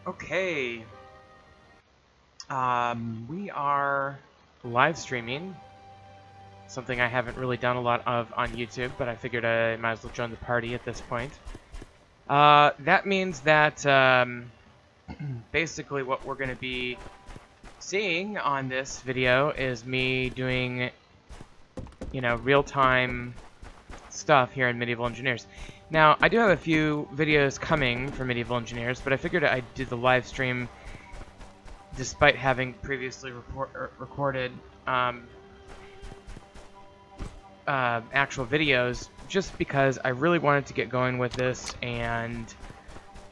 Okay. We are live streaming, something I haven't really done a lot of on YouTube, but I figured I might as well join the party at this point. That means that basically what we're going to be seeing on this video is me doing, real-time stuff here in Medieval Engineers. Now, I do have a few videos coming for Medieval Engineers, but I figured I'd do the live stream despite having previously recorded actual videos, just because I really wanted to get going with this, and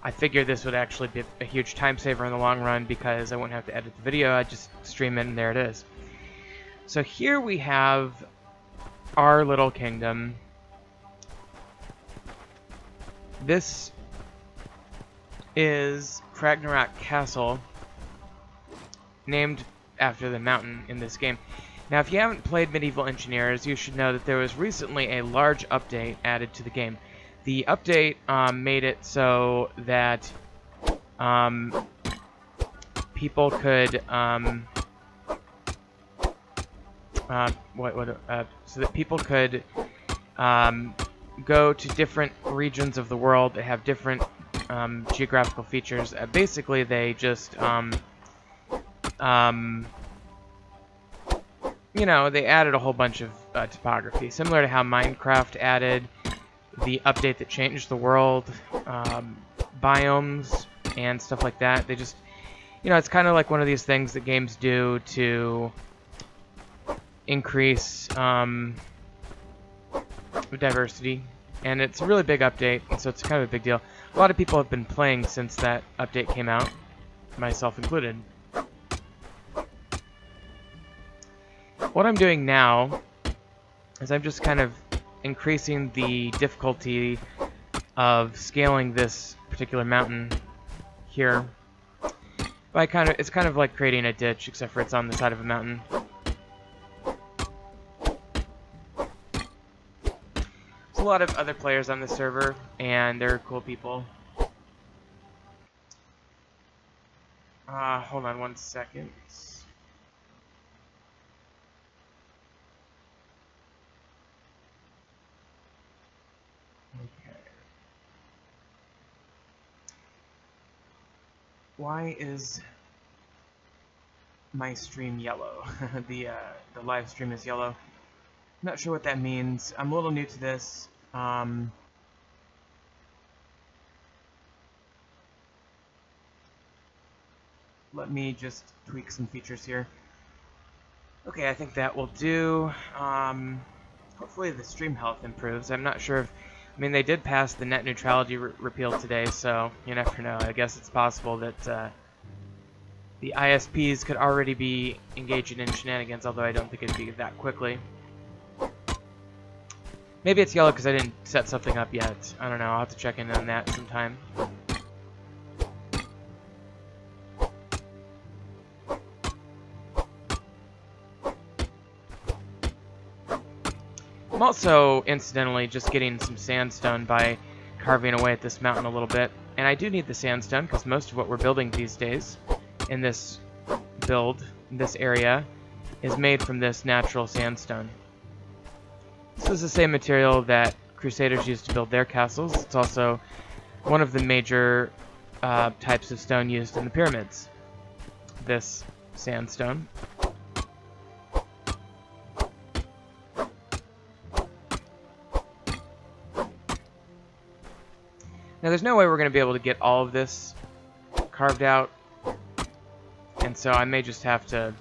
I figured this would actually be a huge time saver in the long run because I wouldn't have to edit the video. I'd just stream it and there it is. So here we have our little kingdom. This is Ragnarok Castle, named after the mountain in this game. Now, if you haven't played Medieval Engineers, you should know that there was recently a large update added to the game. The update made it so that people could go to different regions of the world that have different geographical features. Basically, they just they added a whole bunch of topography, similar to how Minecraft added the update that changed the world, biomes, and stuff like that. They just, it's kind of like one of these things that games do to increase diversity, and it's a really big update, and so it's kind of a big deal. A lot of people have been playing since that update came out, myself included. What I'm doing now is I'm just kind of increasing the difficulty of scaling this particular mountain here. It's kind of like creating a ditch, except for it's on the side of a mountain. There's a lot of other players on the server, and they're cool people. Hold on one second. Okay. Why is my stream yellow? the live stream is yellow. I'm not sure what that means. I'm a little new to this. Let me just tweak some features here. Okay, I think that will do. Hopefully the stream health improves. I'm not sure if... I mean, they did pass the net neutrality repeal today, so you never know. I guess it's possible that the ISPs could already be engaging in shenanigans, although I don't think it'd be that quickly. Maybe it's yellow because I didn't set something up yet. I don't know. I'll have to check in on that sometime. I'm also, incidentally, just getting some sandstone by carving away at this mountain a little bit. And I do need the sandstone because most of what we're building these days in this build, in this area, is made from this natural sandstone. This is the same material that Crusaders used to build their castles. It's also one of the major types of stone used in the pyramids. This sandstone. Now, there's no way we're going to be able to get all of this carved out, and so I may just have to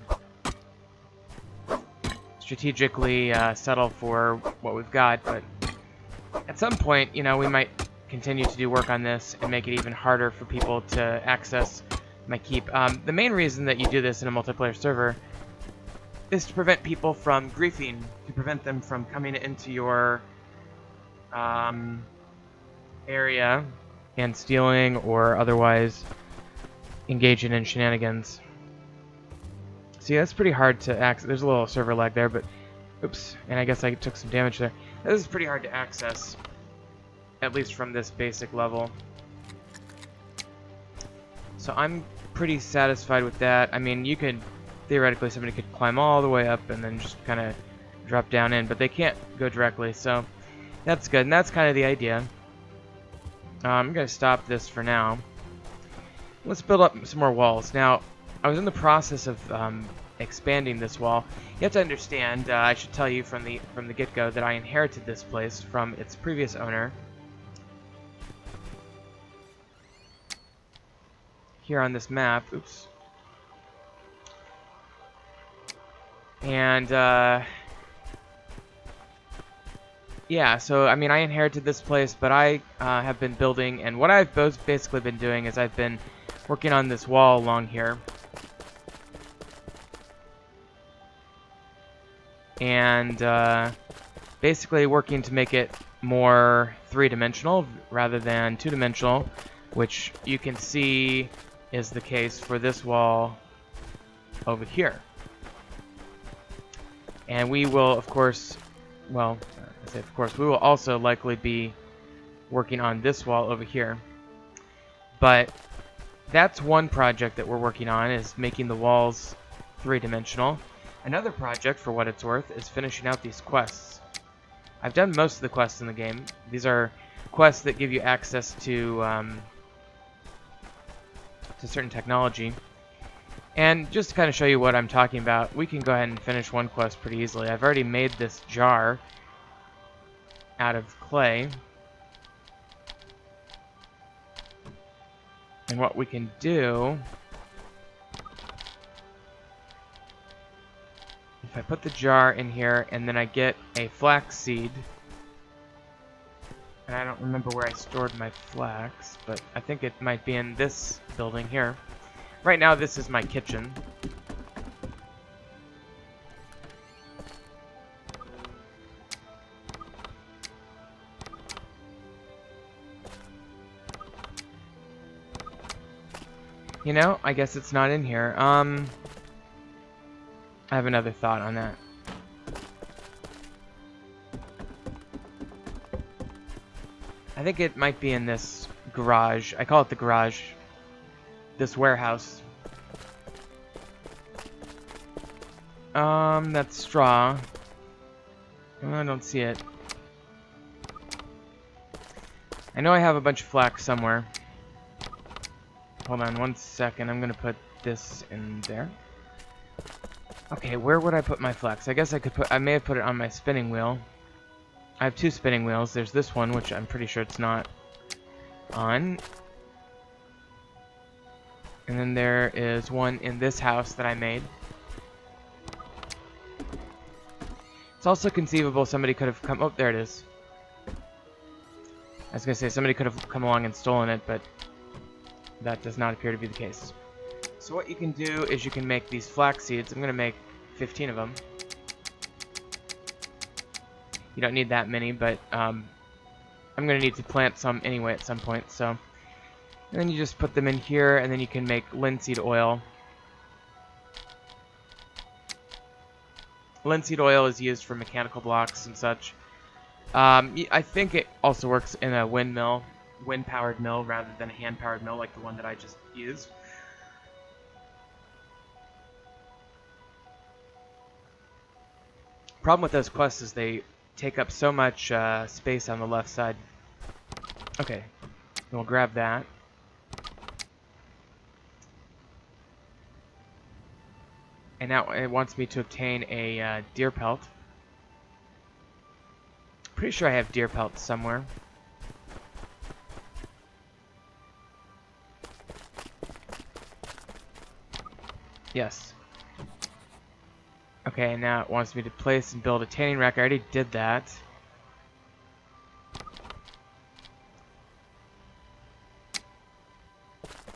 strategically settle for what we've got, but at some point, we might continue to do work on this and make it even harder for people to access my keep. The main reason that you do this in a multiplayer server is to prevent people from griefing, to prevent them from coming into your area and stealing or otherwise engaging in shenanigans. See, that's pretty hard to access. There's a little server lag there, but oops, and I guess I took some damage there. This is pretty hard to access, at least from this basic level. So I'm pretty satisfied with that. I mean, you could, theoretically, somebody could climb all the way up and then just kind of drop down in, but they can't go directly, so that's good, and that's kind of the idea. I'm going to stop this for now. Let's build up some more walls. Now, I was in the process of expanding this wall. You have to understand, I should tell you from the get-go that I inherited this place from its previous owner. Here on this map, oops. And, yeah, so, I mean, I inherited this place, but I have been building, and what I've basically been doing is I've been working on this wall along here. And basically working to make it more three-dimensional rather than two-dimensional, which you can see is the case for this wall over here. And we will, of course, well, I say of course, we will also likely be working on this wall over here. But that's one project that we're working on, is making the walls three-dimensional. Another project, for what it's worth, is finishing out these quests. I've done most of the quests in the game. These are quests that give you access to certain technology. And just to kind of show you what I'm talking about, we can go ahead and finish one quest pretty easily. I've already made this jar out of clay. And what we can do, if I put the jar in here and then I get a flax seed, and I don't remember where I stored my flax, but I think it might be in this building here. Right now this is my kitchen. You know, I guess it's not in here. I have another thought on that. I think it might be in this garage. I call it the garage. This warehouse. That's straw. I don't see it. I know I have a bunch of flax somewhere. Hold on one second. I'm gonna put this in there. Okay, where would I put my flax? I guess I may have put it on my spinning wheel. I have two spinning wheels. There's this one, which I'm pretty sure it's not on. And then there is one in this house that I made. It's also conceivable somebody could have come... Oh, there it is. I was going to say somebody could have come along and stolen it, but that does not appear to be the case. So what you can do is you can make these flax seeds. I'm going to make 15 of them. You don't need that many, but I'm going to need to plant some anyway at some point. So, and then you just put them in here, and then you can make linseed oil. Linseed oil is used for mechanical blocks and such. I think it also works in a windmill, wind-powered mill, rather than a hand-powered mill like the one that I just used. Problem with those quests is they take up so much space on the left side. Okay, we'll grab that. And now it wants me to obtain a deer pelt. Pretty sure I have deer pelts somewhere. Yes. Okay, now it wants me to place and build a tanning rack. I already did that.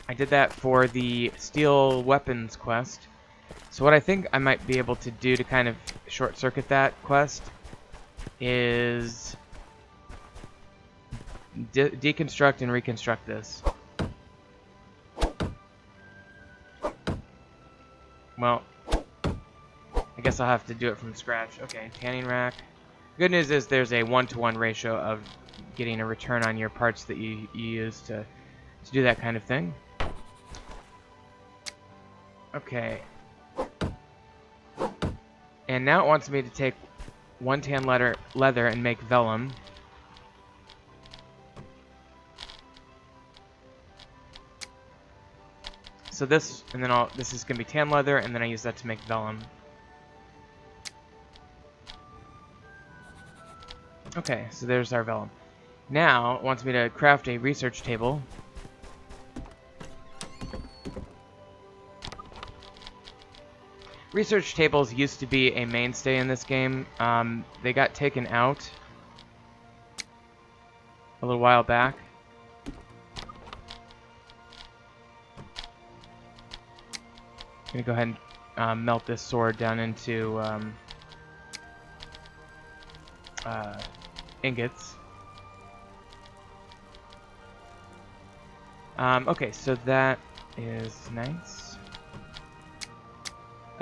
I did that for the steel weapons quest. So what I think I might be able to do to kind of short-circuit that quest is deconstruct and reconstruct this. Well, I guess I'll have to do it from scratch. Okay, tanning rack. Good news is there's a 1-to-1 ratio of getting a return on your parts that you use to do that kind of thing. Okay. And now it wants me to take 1 tan leather and make vellum. So this, and then this is going to be tan leather, and then I use that to make vellum. Okay, so there's our vellum. Now, it wants me to craft a research table. Research tables used to be a mainstay in this game. They got taken out a little while back. I'm gonna go ahead and melt this sword down into ingots. Okay, so that is nice.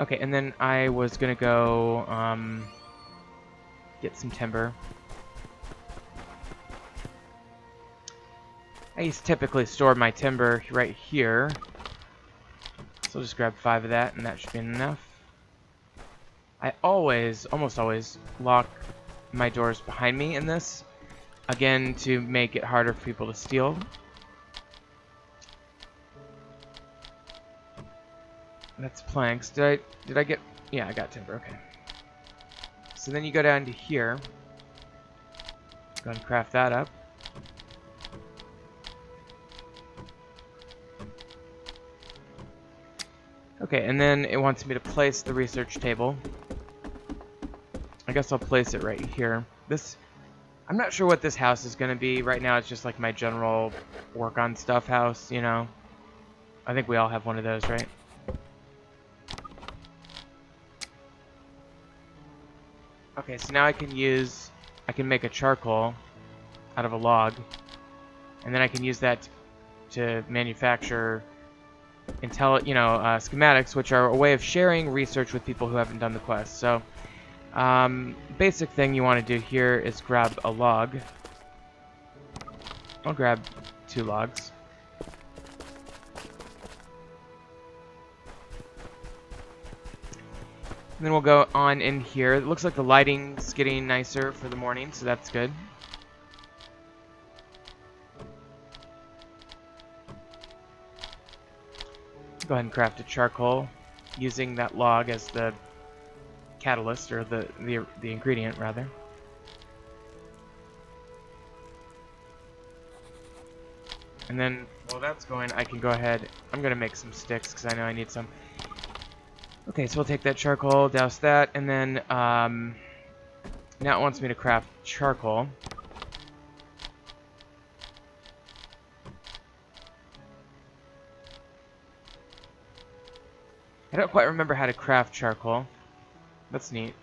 Okay, and then I was gonna go get some timber. I used to typically store my timber right here. So I'll just grab 5 of that, and that should be enough. I almost always, lock my doors behind me in this. Again, to make it harder for people to steal. That's planks. Did I get... Yeah, I got timber, okay. So then you go down to here. Go and craft that up. Okay, and then it wants me to place the research table. I guess I'll place it right here. I'm not sure what this house is going to be. Right now it's just like my general work on stuff house, you know. I think we all have one of those, right? Okay, so now I can make a charcoal out of a log. And then I can use that to manufacture schematics, which are a way of sharing research with people who haven't done the quest. So, basic thing you want to do here is grab a log. I'll grab 2 logs. And then we'll go on in here. It looks like the lighting's getting nicer for the morning, so that's good. Go ahead and craft a charcoal using that log as the catalyst, or the ingredient rather. And then while that's going, I can go ahead. I'm gonna make some sticks because I know I need some. Okay, so we'll take that charcoal, douse that, and then now it wants me to craft charcoal. I don't quite remember how to craft charcoal. That's neat.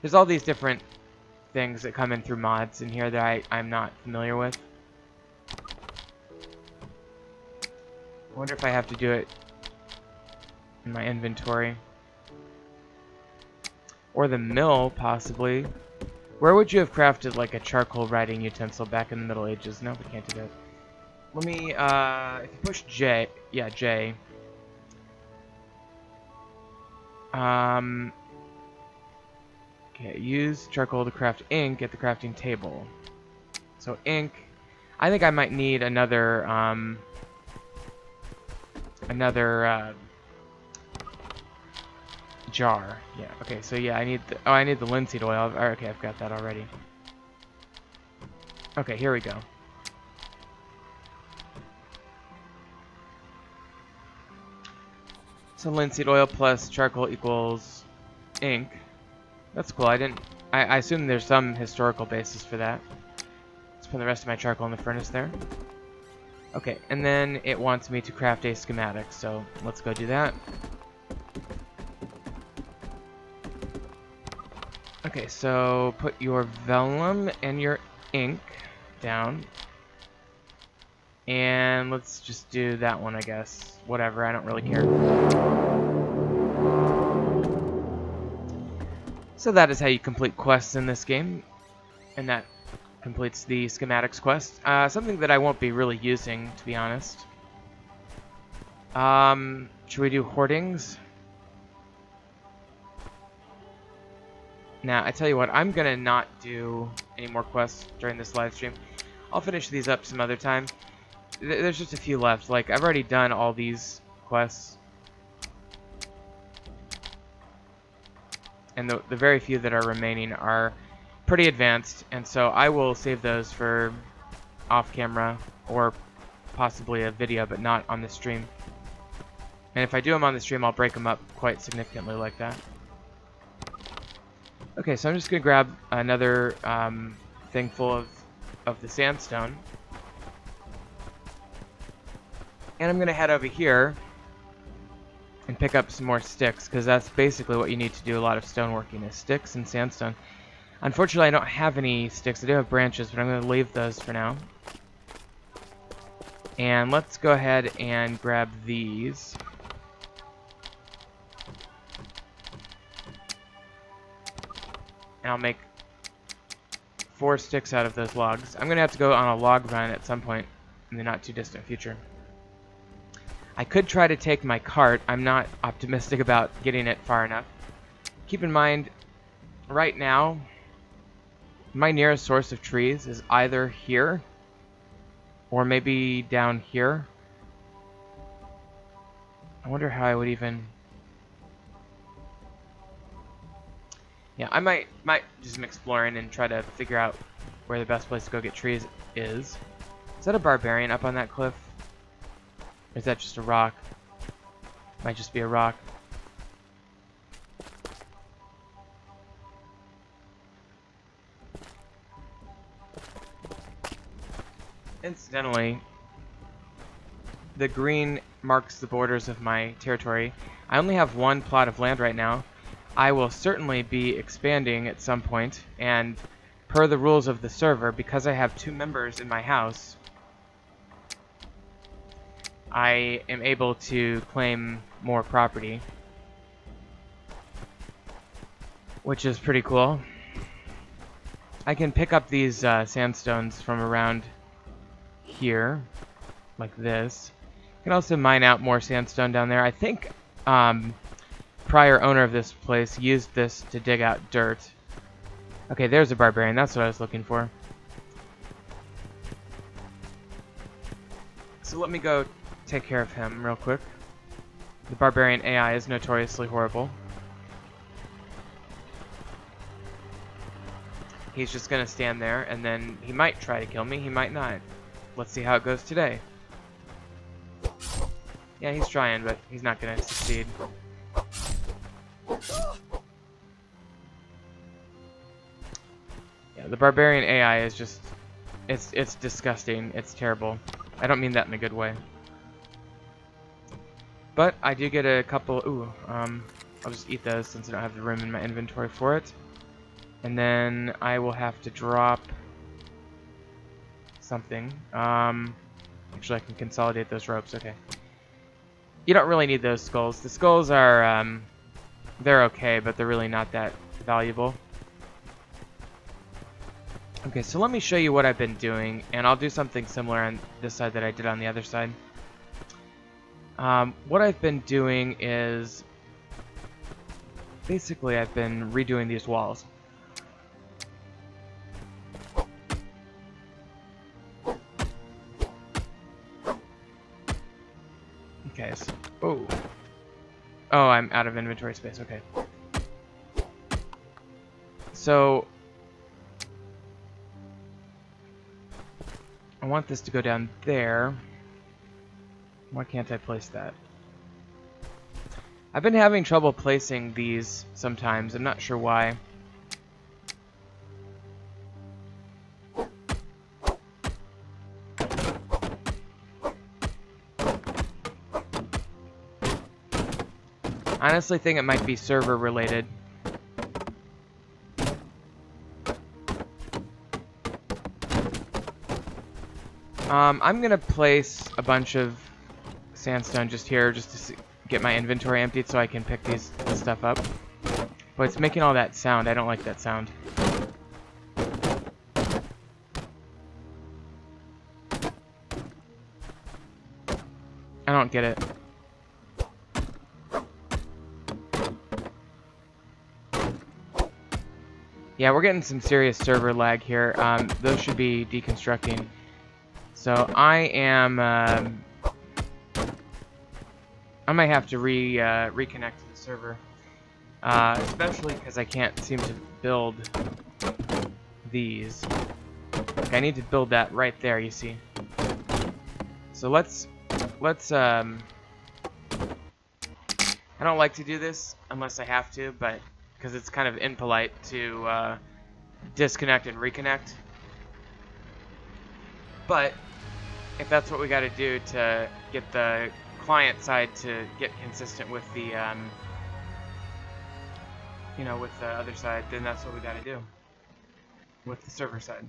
There's all these different things that come in through mods in here that I'm not familiar with. I wonder if I have to do it in my inventory. Or the mill, possibly. Where would you have crafted like a charcoal writing utensil back in the Middle Ages? No, we can't do that. Let me, if you push J, yeah, J. Okay, use charcoal to craft ink at the crafting table. So ink, I think I might need another jar. Yeah, okay, so yeah, I need the linseed oil. Okay, I've got that already. Okay, here we go. So linseed oil plus charcoal equals ink. That's cool. I assume there's some historical basis for that. Let's put the rest of my charcoal in the furnace there. Okay, and then it wants me to craft a schematic, so let's go do that. Okay, so put your vellum and your ink down. And let's just do that one, I guess. Whatever, I don't really care. So that is how you complete quests in this game. And that completes the schematics quest. Something that I won't be really using, to be honest. Should we do hoardings? Now, I tell you what, I'm gonna not do any more quests during this live stream. I'll finish these up some other time. There's just a few left. Like, I've already done all these quests. And the very few that are remaining are pretty advanced, and so I will save those for off-camera or possibly a video, but not on the stream. And if I do them on the stream, I'll break them up quite significantly like that. Okay, so I'm just going to grab another thing full of the sandstone. And I'm going to head over here and pick up some more sticks, because that's basically what you need to do a lot of stoneworking, is sticks and sandstone. Unfortunately, I don't have any sticks. I do have branches, but I'm going to leave those for now. And let's go ahead and grab these. And I'll make 4 sticks out of those logs. I'm going to have to go on a log run at some point in the not too distant future. I could try to take my cart. I'm not optimistic about getting it far enough. Keep in mind, right now, my nearest source of trees is either here or maybe down here. I wonder how I would even... Yeah, I might do some exploring and try to figure out where the best place to go get trees is. Is that a barbarian up on that cliff? Or is that just a rock? Might just be a rock. Incidentally, the green marks the borders of my territory. I only have 1 plot of land right now. I will certainly be expanding at some point, and per the rules of the server, because I have 2 members in my house, I am able to claim more property, which is pretty cool. I can pick up these sandstones from around here, like this. You can also mine out more sandstone down there. I think prior owner of this place used this to dig out dirt. Okay, there's a barbarian. That's what I was looking for. So let me go take care of him real quick. The barbarian AI is notoriously horrible. He's just gonna stand there, and then he might try to kill me, he might not. Let's see how it goes today. Yeah, he's trying, but he's not gonna succeed. Yeah, the barbarian AI is just... It's disgusting. It's terrible. I don't mean that in a good way. But I do get a couple... Ooh, I'll just eat those since I don't have the room in my inventory for it. And then I will have to drop something. Actually, I can consolidate those ropes. Okay. You don't really need those skulls. The skulls are, they're okay, but they're really not that valuable. Okay, so let me show you what I've been doing, and I'll do something similar on this side that I did on the other side. What I've been doing is... Basically, I've been redoing these walls. Okay, so... Oh, I'm out of inventory space, okay. So... I want this to go down there. Why can't I place that? I've been having trouble placing these sometimes. I'm not sure why. I honestly think it might be server related. I'm gonna place a bunch of sandstone just here, just to get my inventory emptied so I can pick this stuff up. But it's making all that sound. I don't like that sound. I don't get it. Yeah, we're getting some serious server lag here. Those should be deconstructing. So I might have to reconnect to the server, especially because I can't seem to build these. Like, I need to build that right there, you see. So let's I don't like to do this unless I have to, but because it's kind of impolite to disconnect and reconnect. But if that's what we got to do to get the client side to get consistent with the you know, with the other side, then that's what we got to do with the server side.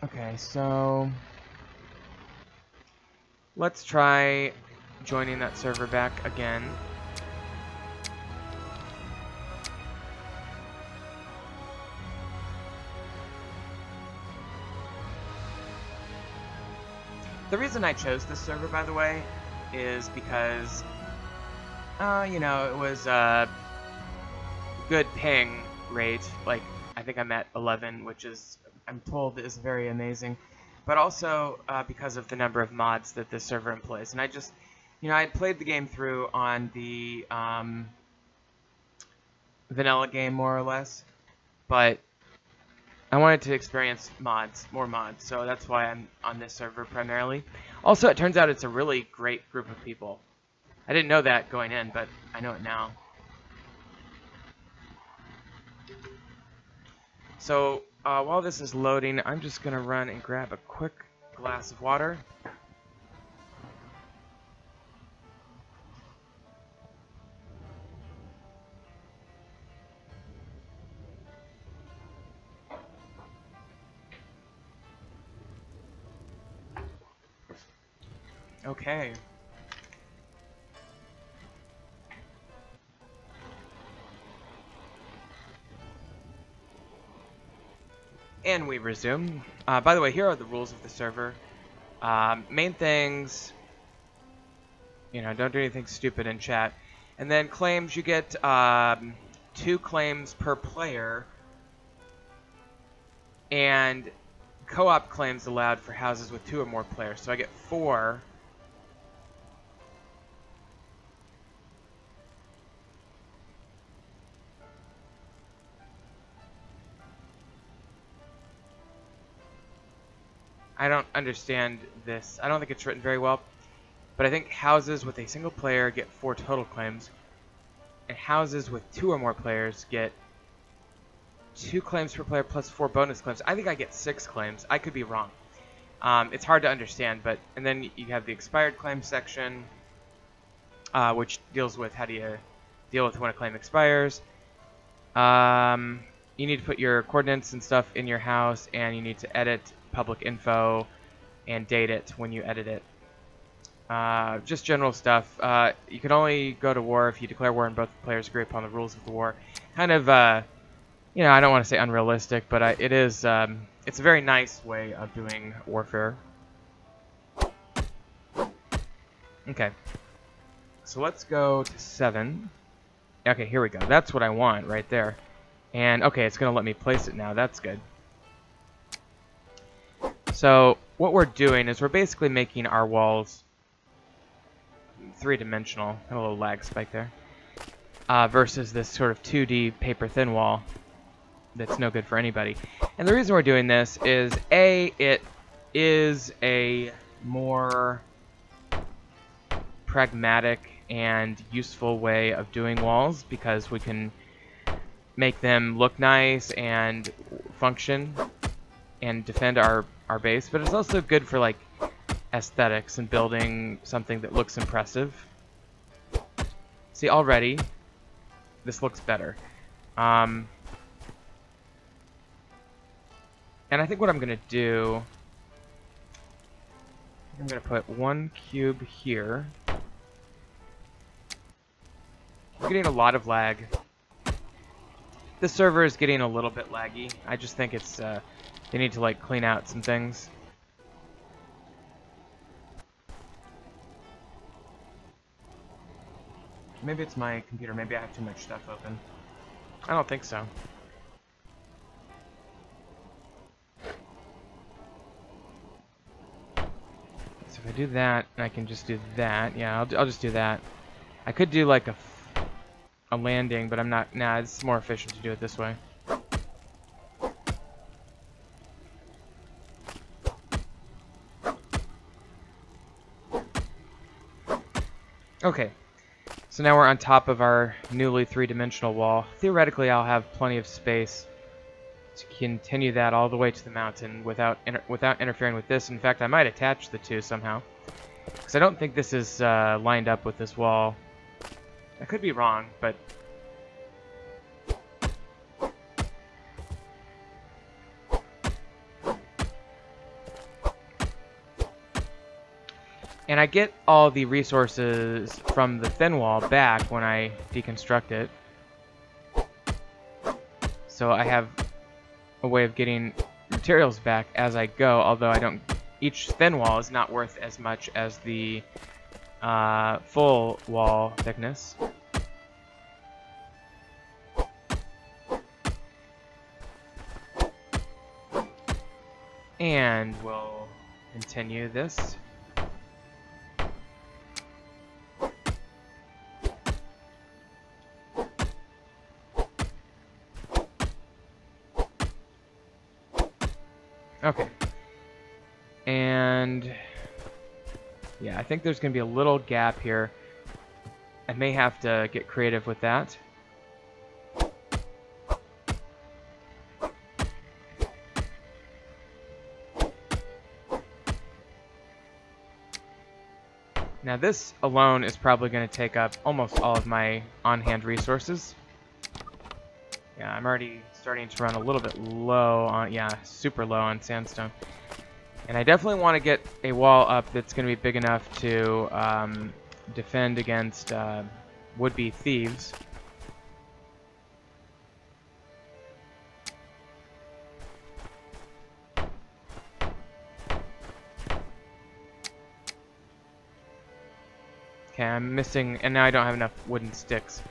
Okay, so let's try joining that server back again. The reason I chose this server, by the way, is because, you know, it was a good ping rate. Like, I think I'm at 11, which is, I'm told, is very amazing. But also because of the number of mods that this server employs. And I just, you know, I had played the game through on the vanilla game, more or less. But I wanted to experience mods, more mods, so that's why I'm on this server primarily. Also, it turns out it's a really great group of people. I didn't know that going in, but I know it now. So, while this is loading, I'm just going to run and grab a quick glass of water. Okay. And we resume. By the way, here are the rules of the server. Main things, you know, don't do anything stupid in chat. And then claims, you get 2 claims per player. And co-op claims allowed for houses with 2 or more players. So I get 4. I don't understand this. I don't think it's written very well. But I think houses with a single player get 4 total claims. And houses with 2 or more players get 2 claims per player plus 4 bonus claims. I think I get 6 claims. I could be wrong. It's hard to understand, but and then you have the expired claim section, which deals with how do you deal with when a claim expires. You need to put your coordinates and stuff in your house, and you need to edit public info and date it when you edit it. Just general stuff. You can only go to war if you declare war and both players agree upon the rules of the war. Kind of, you know, I don't want to say unrealistic, but it is. It's a very nice way of doing warfare. Okay. So let's go to 7. Okay, here we go. That's what I want right there. And okay, it's gonna let me place it now. That's good. So what we're doing is we're basically making our walls 3-dimensional. Got a little lag spike there. Versus this sort of 2D paper thin wall that's no good for anybody. And the reason we're doing this is it is a more pragmatic and useful way of doing walls because we can make them look nice and function and defend our base, but it's also good for like aesthetics and building something that looks impressive. See, already this looks better. And I think what I'm gonna do, I'm gonna put 1 cube here. I'm getting a lot of lag. This server is getting a little bit laggy. I just think it's they need to like clean out some things. Maybe it's my computer. Maybe I have too much stuff open. I don't think so. So if I do that, I can just do that. Yeah, I'll just do that. I could do like a landing, but I'm not. Nah, it's more efficient to do it this way. Okay, so now we're on top of our newly three-dimensional wall. Theoretically, I'll have plenty of space to continue that all the way to the mountain without interfering with this. In fact, I might attach the two somehow, because I don't think this is lined up with this wall. I could be wrong, but and I get all the resources from the thin wall back when I deconstruct it. So I have a way of getting materials back as I go, although I don't. Each thin wall is not worth as much as the full wall thickness. And we'll continue this. Okay. And yeah, I think there's going to be a little gap here. I may have to get creative with that. Now this alone is probably going to take up almost all of my on-hand resources. Yeah, I'm already starting to run a little bit low on, yeah, super low on sandstone. And I definitely want to get a wall up that's going to be big enough to defend against would-be thieves. Okay, I'm missing, and now I don't have enough wooden sticks.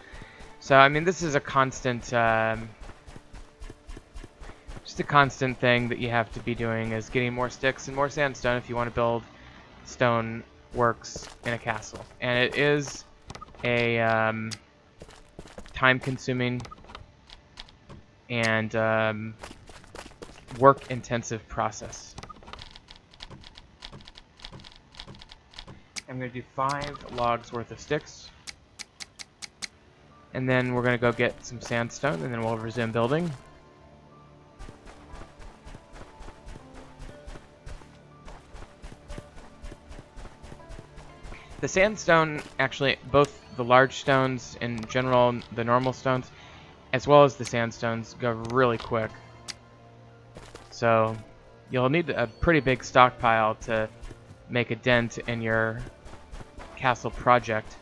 So, I mean, this is a constant, just a constant thing that you have to be doing, is getting more sticks and more sandstone if you want to build stone works in a castle. And it is a time-consuming and work-intensive process. I'm going to do 5 logs worth of sticks. And then we're going to go get some sandstone, and then we'll resume building. The sandstone, actually, both the large stones in general, the normal stones, as well as the sandstones, go really quick. So you'll need a pretty big stockpile to make a dent in your castle project,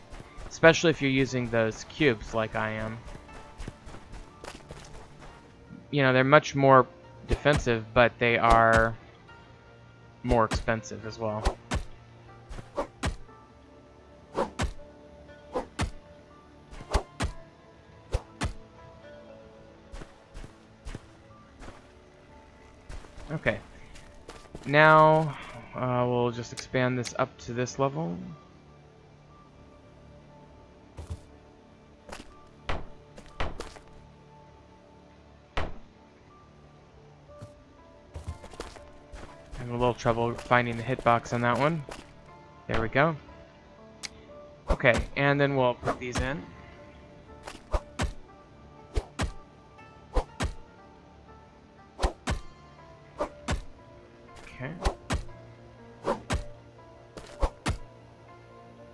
especially if you're using those cubes like I am. You know, they're much more defensive, but they are more expensive as well. Okay, now we'll just expand this up to this level. Having a little trouble finding the hitbox on that one. There we go. Okay, and then we'll put these in. Okay.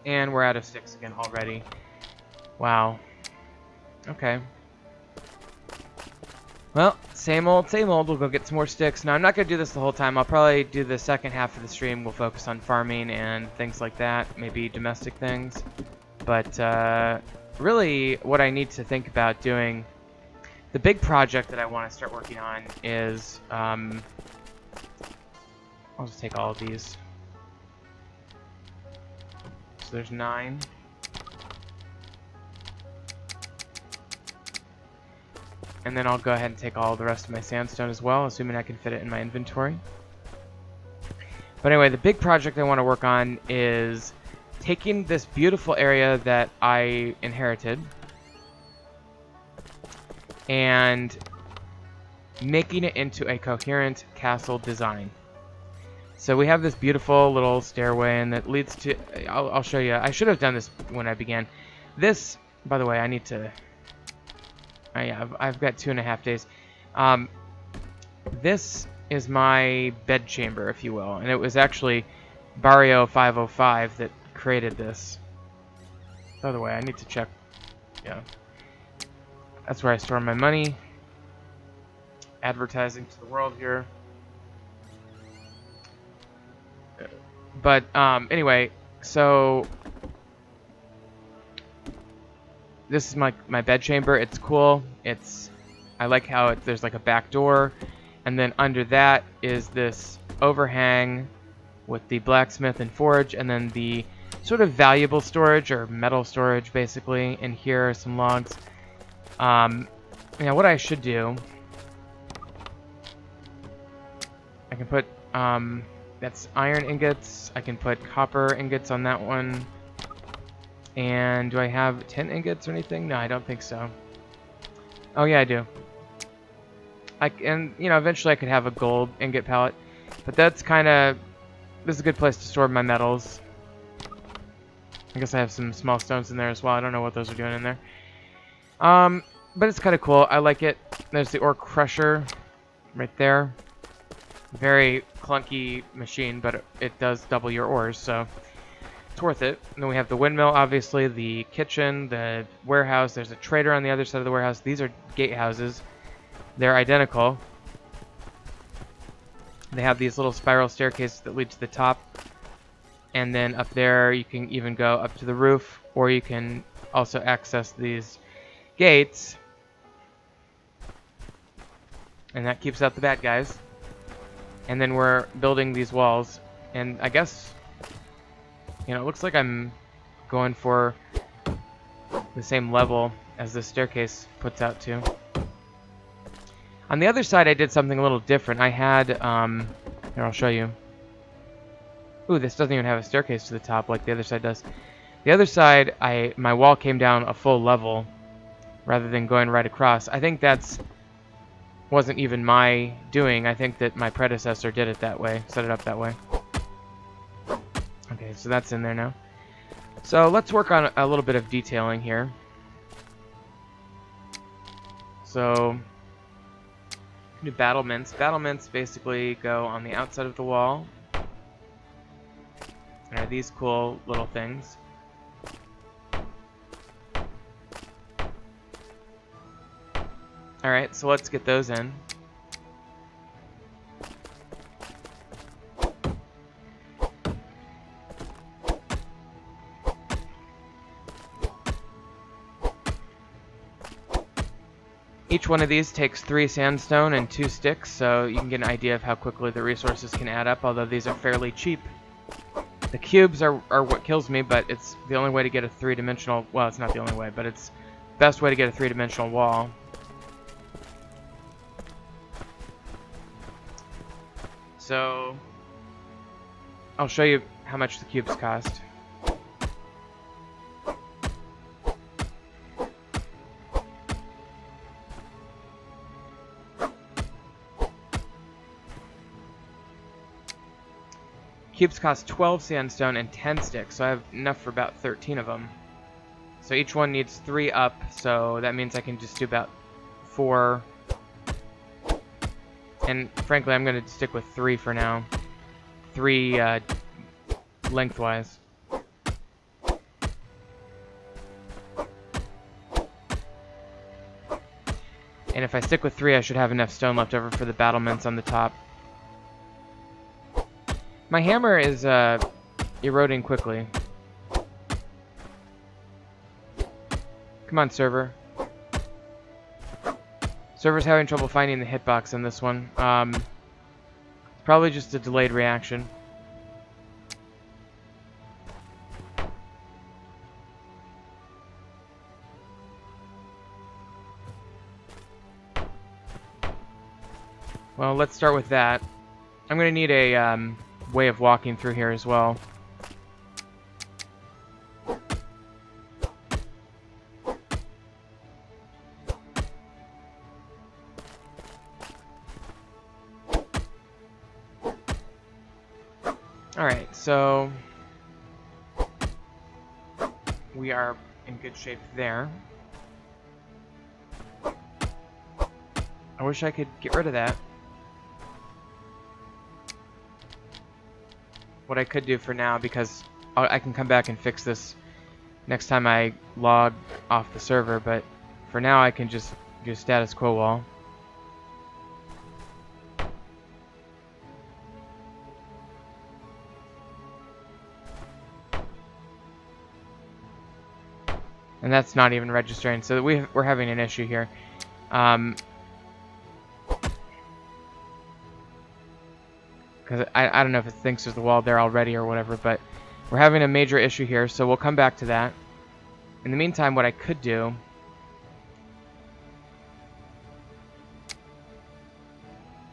And we're out of sticks again already. Wow. Okay. Well, same old, same old. We'll go get some more sticks. Now, I'm not going to do this the whole time. I'll probably do the second half of the stream. We'll focus on farming and things like that. Maybe domestic things. But really, what I need to think about doing... The big project that I want to start working on is... I'll just take all of these. So there's 9. And then I'll go ahead and take all the rest of my sandstone as well, assuming I can fit it in my inventory. But anyway, the big project I want to work on is taking this beautiful area that I inherited and making it into a coherent castle design. So we have this beautiful little stairway, and that leads to... I'll show you. I should have done this when I began. This, by the way, I need to... yeah, I've got 2.5 days. This is my bed chamber, if you will, and it was actually Barrio 505 that created this. By the way, I need to check. Yeah, that's where I store my money. Advertising to the world here. But anyway, so this is my bed chamber. It's cool. I like how there's like a back door, and then under that is this overhang with the blacksmith and forge, and then the sort of valuable storage or metal storage basically. And here are some logs. Now what I should do, I can put that's iron ingots. I can put copper ingots on that one. And do I have 10 ingots or anything? No, I don't think so. Oh yeah, I do. And you know, eventually I could have a gold ingot pallet, but that's kind of, this is a good place to store my metals. I guess I have some small stones in there as well. I don't know what those are doing in there. But it's kind of cool. I like it. There's the ore crusher right there. Very clunky machine, but it does double your ores, so it's worth it. And then we have the windmill, obviously, the kitchen, the warehouse. There's a trader on the other side of the warehouse. These are gatehouses. They're identical. They have these little spiral staircases that lead to the top. And then up there, you can even go up to the roof, or you can also access these gates. And that keeps out the bad guys. And then we're building these walls. And I guess, you know, it looks like I'm going for the same level as the staircase puts out to. On the other side, I did something a little different. I had, here, I'll show you. Ooh, this doesn't even have a staircase to the top like the other side does. The other side, my wall came down a full level rather than going right across. I think that's wasn't even my doing. I think that my predecessor did it that way, set it up that way. Okay, so that's in there now. So let's work on a little bit of detailing here. So, do battlements. Battlements basically go on the outside of the wall. There are these cool little things. Alright, so let's get those in. Each one of these takes 3 sandstone and 2 sticks, so you can get an idea of how quickly the resources can add up, although these are fairly cheap. The cubes are what kills me, but it's the only way to get a 3-dimensional... Well, it's not the only way, but it's the best way to get a 3-dimensional wall. So, I'll show you how much the cubes cost. Cubes cost 12 sandstone and 10 sticks, so I have enough for about 13 of them. So each one needs 3 up, so that means I can just do about 4. And frankly, I'm going to stick with 3 for now. 3 lengthwise. And if I stick with 3, I should have enough stone left over for the battlements on the top. My hammer is eroding quickly. Come on, server. Server's having trouble finding the hitbox on this one. It's probably just a delayed reaction. Well, let's start with that. I'm going to need a way of walking through here as well. Alright, so we are in good shape there. I wish I could get rid of that. What I could do for now, because I can come back and fix this next time I log off the server, but for now I can just do status quo wall. And that's not even registering, so we're having an issue here. Because I don't know if it thinks there's the wall there already or whatever, but we're having a major issue here, so we'll come back to that. In the meantime, what I could do...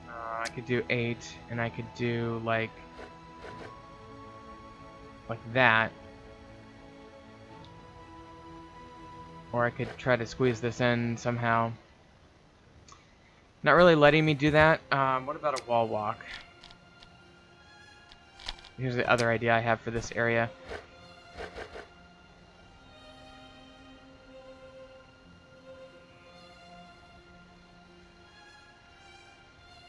I could do 8, and I could do, like that. Or I could try to squeeze this in somehow. Not really letting me do that. What about a wall walk? Here's the other idea I have for this area.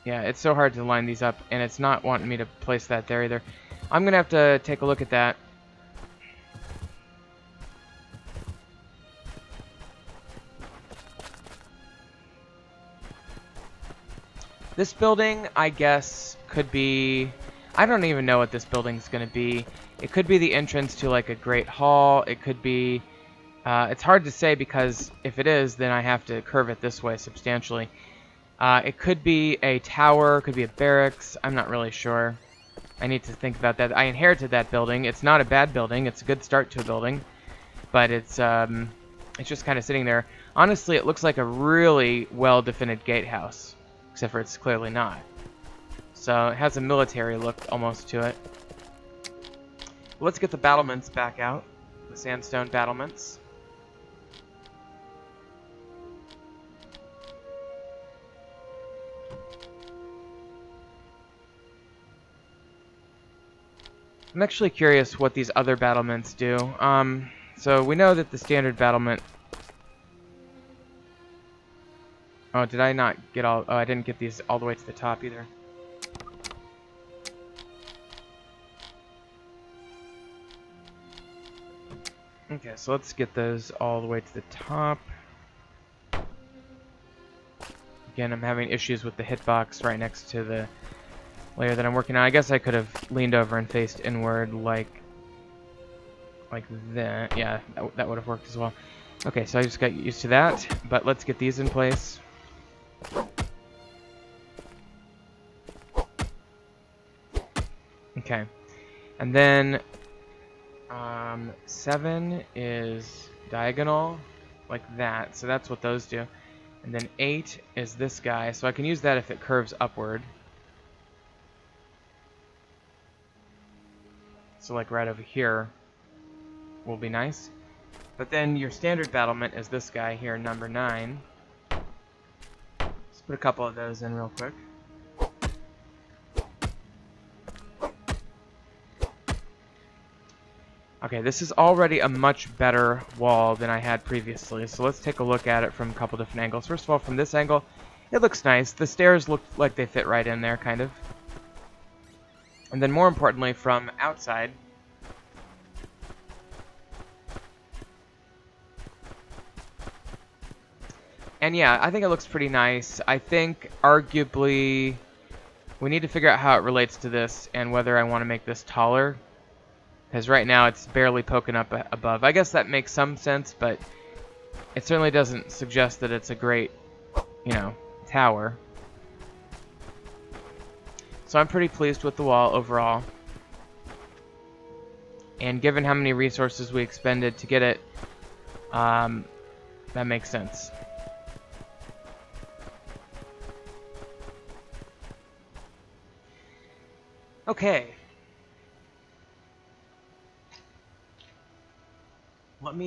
Yeah, it's so hard to line these up, and it's not wanting me to place that there either. I'm going to have to take a look at that. This building, I guess, could be... I don't even know what this building's going to be. It could be the entrance to, like, a great hall. It could be... it's hard to say because if it is, then I have to curve it this way substantially. It could be a tower. It could be a barracks. I'm not really sure. I need to think about that. I inherited that building. It's not a bad building. It's a good start to a building. But it's just kind of sitting there. Honestly, it looks like a really well-defended gatehouse. Except for it's clearly not. So it has a military look almost to it. Let's get the battlements back out. The sandstone battlements. I'm actually curious what these other battlements do. So we know that the standard battlement... Oh, did I not get all... Oh, I didn't get these all the way to the top either. Okay, so let's get those all the way to the top. Again, I'm having issues with the hitbox right next to the layer that I'm working on. I guess I could have leaned over and faced inward like that. Yeah, that would have worked as well. Okay, so I just got used to that, but let's get these in place. Okay, and then 7 is diagonal, like that, so that's what those do. And then 8 is this guy, so I can use that if it curves upward. So like right over here will be nice. But then your standard battlement is this guy here, number 9. Let's put a couple of those in real quick. Okay, this is already a much better wall than I had previously, so let's take a look at it from a couple different angles. First of all, from this angle, it looks nice. The stairs look like they fit right in there, kind of. And then more importantly, from outside, and yeah, I think it looks pretty nice. I think, arguably, we need to figure out how it relates to this and whether I want to make this taller. Because right now it's barely poking up above. I guess that makes some sense, but it certainly doesn't suggest that it's a great, you know, tower. So I'm pretty pleased with the wall overall. And given how many resources we expended to get it, that makes sense. Okay.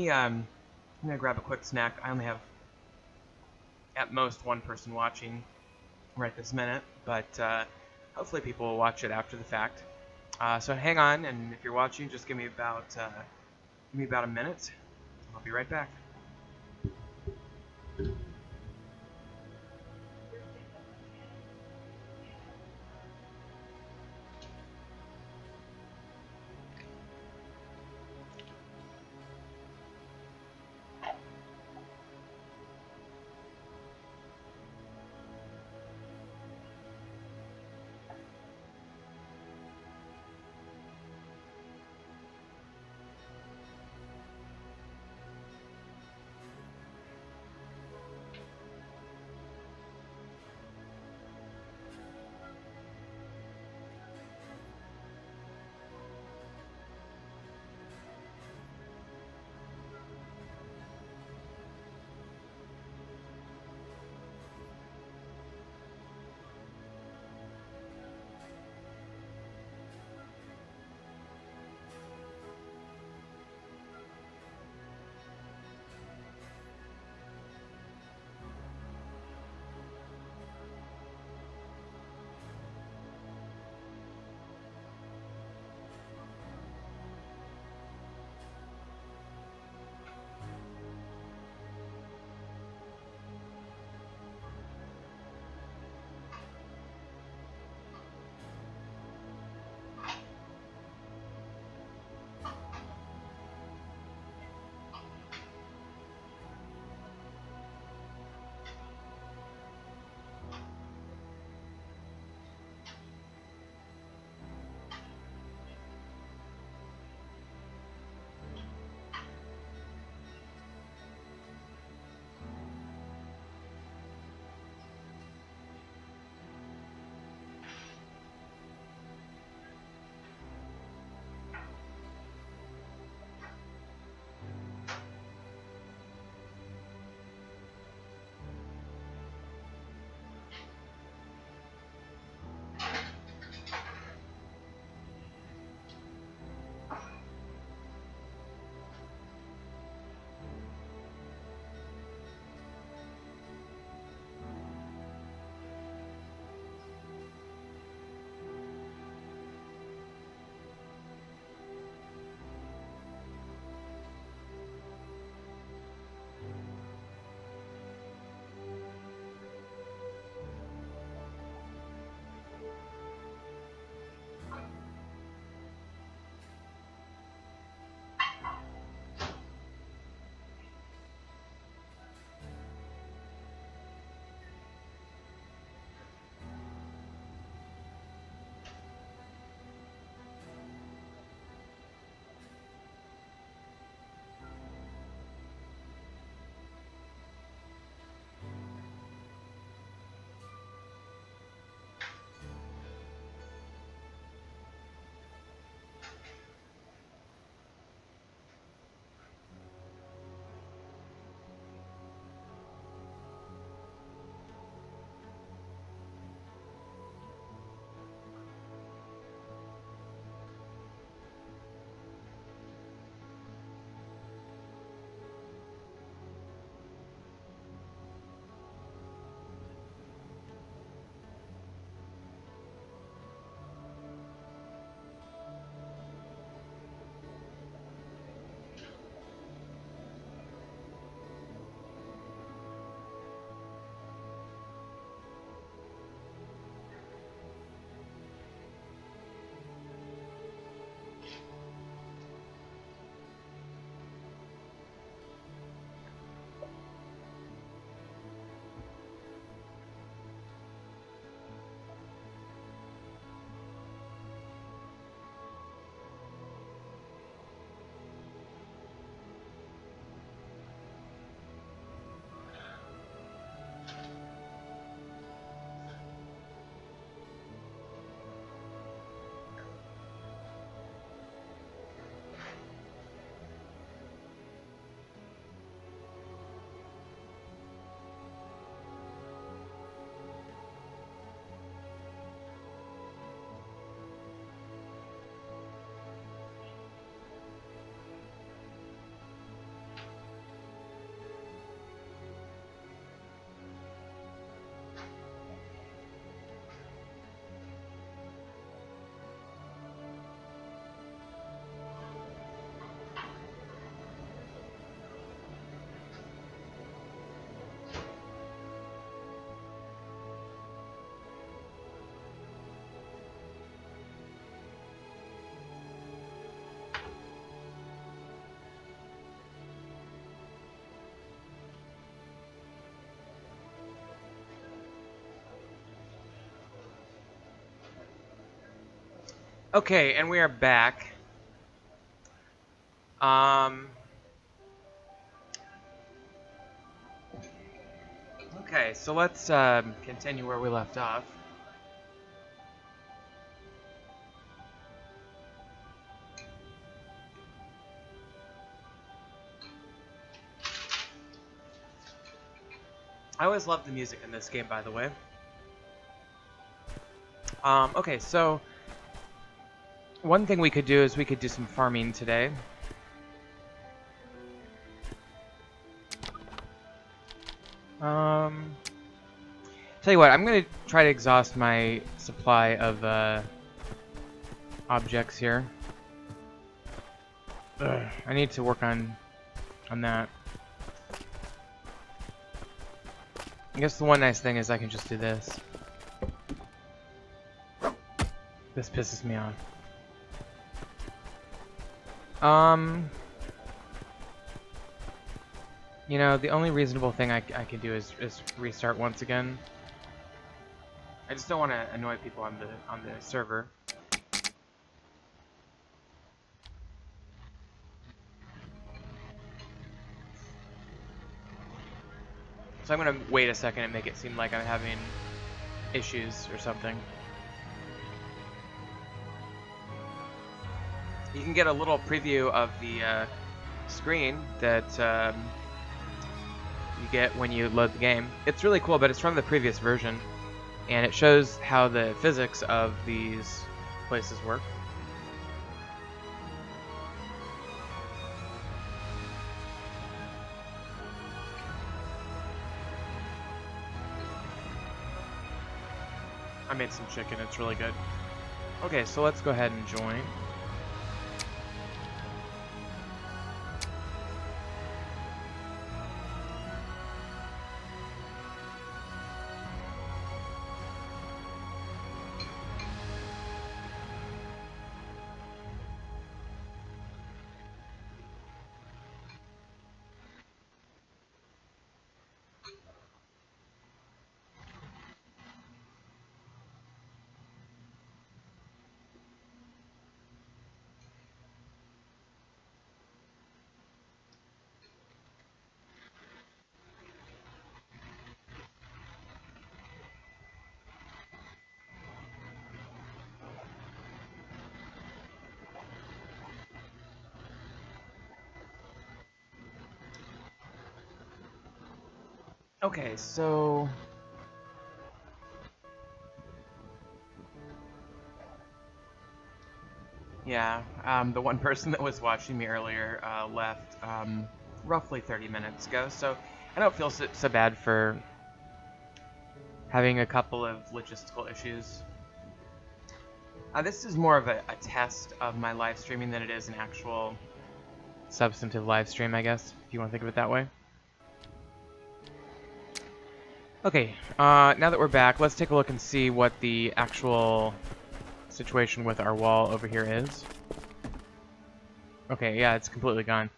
I'm gonna grab a quick snack. I only have at most one person watching right this minute, but hopefully people will watch it after the fact. So hang on, and if you're watching, just give me about a minute. I'll be right back. Okay, and we are back. Okay, so let's continue where we left off. I always love the music in this game, by the way. Okay, so one thing we could do is we could do some farming today. Tell you what, I'm gonna try to exhaust my supply of objects here. I need to work on that. I guess the one nice thing is I can just do this. This pisses me off. You know, the only reasonable thing I can do is restart once again. I just don't want to annoy people on the server. So I'm gonna wait a second and make it seem like I'm having issues or something. You can get a little preview of the screen that you get when you load the game. It's really cool, but it's from the previous version, and it shows how the physics of these places work. I made some chicken, it's really good. Okay, so let's go ahead and join. Okay, so yeah, the one person that was watching me earlier left roughly 30 minutes ago, so I don't feel so bad for having a couple of logistical issues. This is more of a test of my live streaming than it is an actual substantive live stream, I guess, if you want to think of it that way. Okay, now that we're back, let's take a look and see what the actual situation with our wall over here is. Okay, yeah, it's completely gone.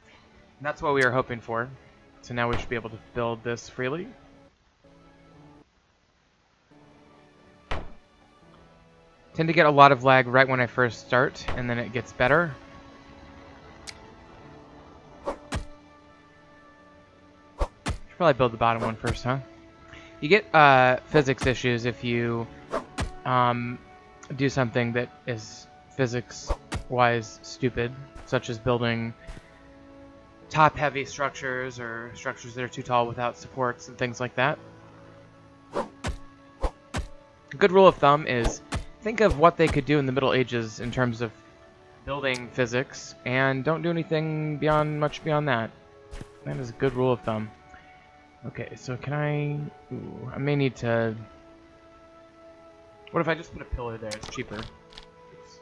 And that's what we were hoping for. So now we should be able to build this freely. Tend to get a lot of lag right when I first start, and then it gets better. Should probably build the bottom one first, huh? You get physics issues if you do something that is physics-wise stupid, such as building top-heavy structures or structures that are too tall without supports and things like that. A good rule of thumb is think of what they could do in the Middle Ages in terms of building physics, and don't do anything much beyond that. That is a good rule of thumb. Okay, so can I... Ooh, I may need to... What if I just put a pillar there? It's cheaper. Oops.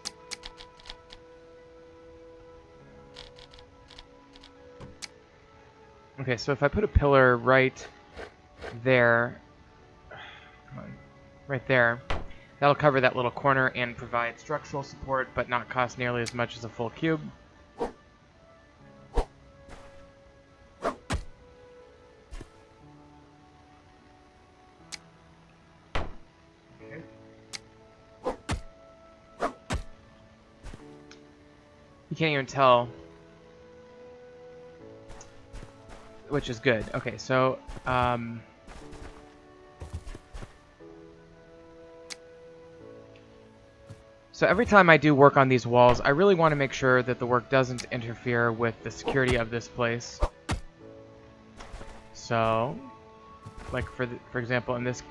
Okay, so if I put a pillar right there... Come on. Right there. That'll cover that little corner and provide structural support, but not cost nearly as much as a full cube. can't even tell, which is good. Okay, so so every time I do work on these walls, I really want to make sure that the work doesn't interfere with the security of this place. So, like for example, in this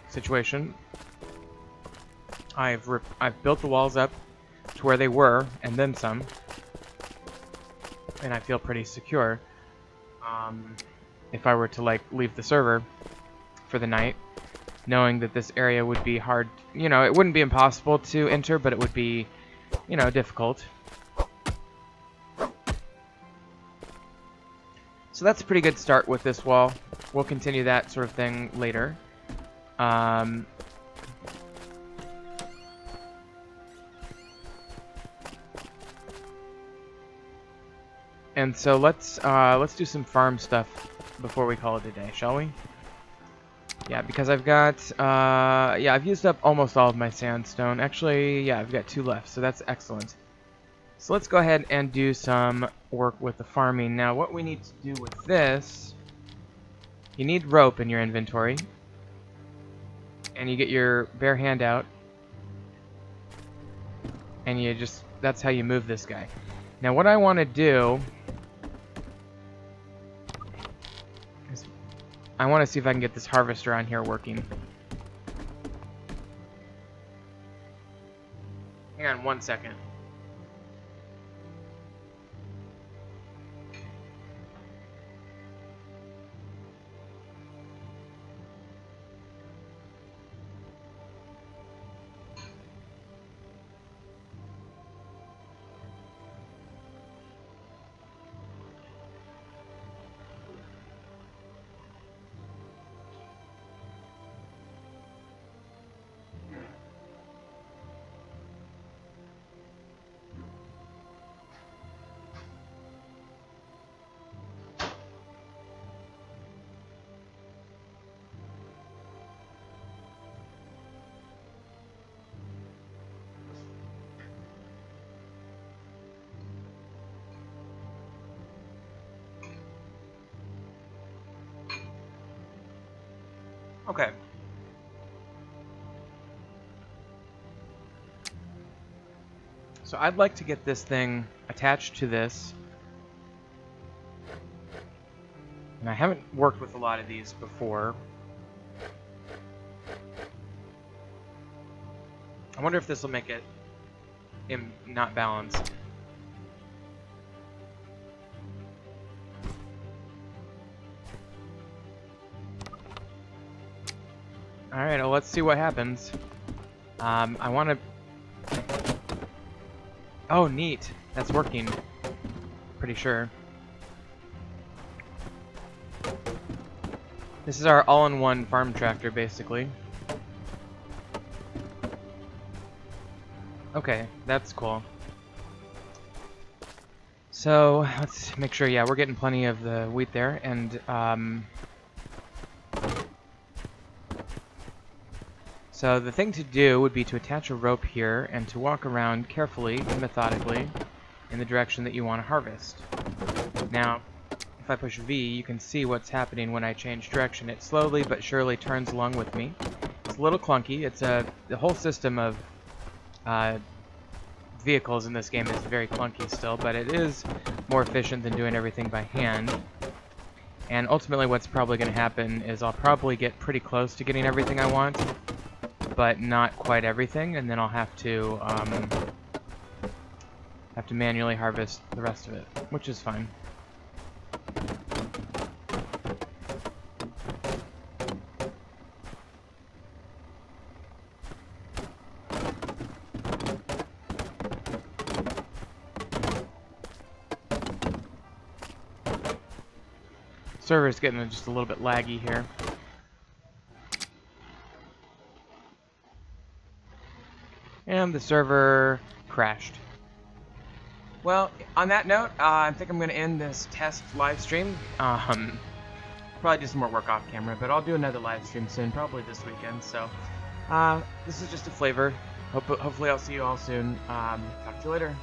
situation, I've built the walls up to where they were, and then some, and I feel pretty secure. If I were to like leave the server for the night, knowing that this area would be hard, you know, it wouldn't be impossible to enter, but it would be, you know, difficult. So that's a pretty good start with this wall. We'll continue that sort of thing later. And so let's do some farm stuff before we call it a day, shall we? Yeah, because I've got, yeah, I've used up almost all of my sandstone. Actually, yeah, I've got 2 left, so that's excellent. So let's go ahead and do some work with the farming. Now, what we need to do with this, you need rope in your inventory. And you get your bare hand out. And you just, that's how you move this guy. Now, what I want to do is I want to see if I can get this harvester on here working. Hang on 1 second. Okay. So I'd like to get this thing attached to this. And I haven't worked with a lot of these before. I wonder if this will make it not balanced. Alright, well, let's see what happens. I want to... Oh, neat. That's working. Pretty sure. This is our all-in-one farm tractor, basically. Okay, that's cool. So, let's make sure, yeah, we're getting plenty of the wheat there, and, so the thing to do would be to attach a rope here and to walk around carefully and methodically in the direction that you want to harvest. Now, if I push V, you can see what's happening when I change direction. It slowly but surely turns along with me. It's a little clunky. It's the whole system of vehicles in this game is very clunky still, but it is more efficient than doing everything by hand. And ultimately what's probably going to happen is I'll probably get pretty close to getting everything I want, but not quite everything, and then I'll have to manually harvest the rest of it, which is fine. Server's getting just a little bit laggy here. And the server crashed. Well, on that note, I think I'm going to end this test live stream. Probably do some more work off camera, but I'll do another live stream soon, probably this weekend. So, this is just a flavor. Hopefully I'll see you all soon. Talk to you later.